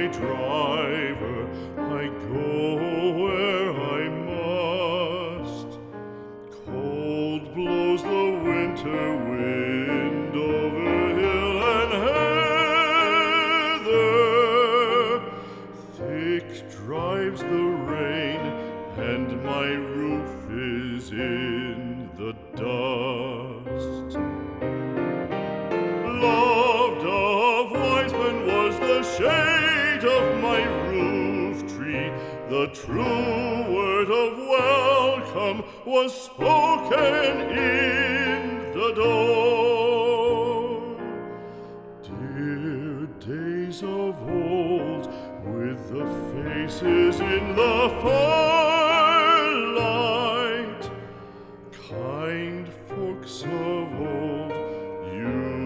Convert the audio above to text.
driver, I go where I must. Cold blows the winter wind over hill and heather. Thick drives the rain, and my roof is in the dust. Loved of wise men was the shade of my roof tree. The true word of welcome was spoken in the door. Dear days of old, with the faces in the firelight, kind folks of old,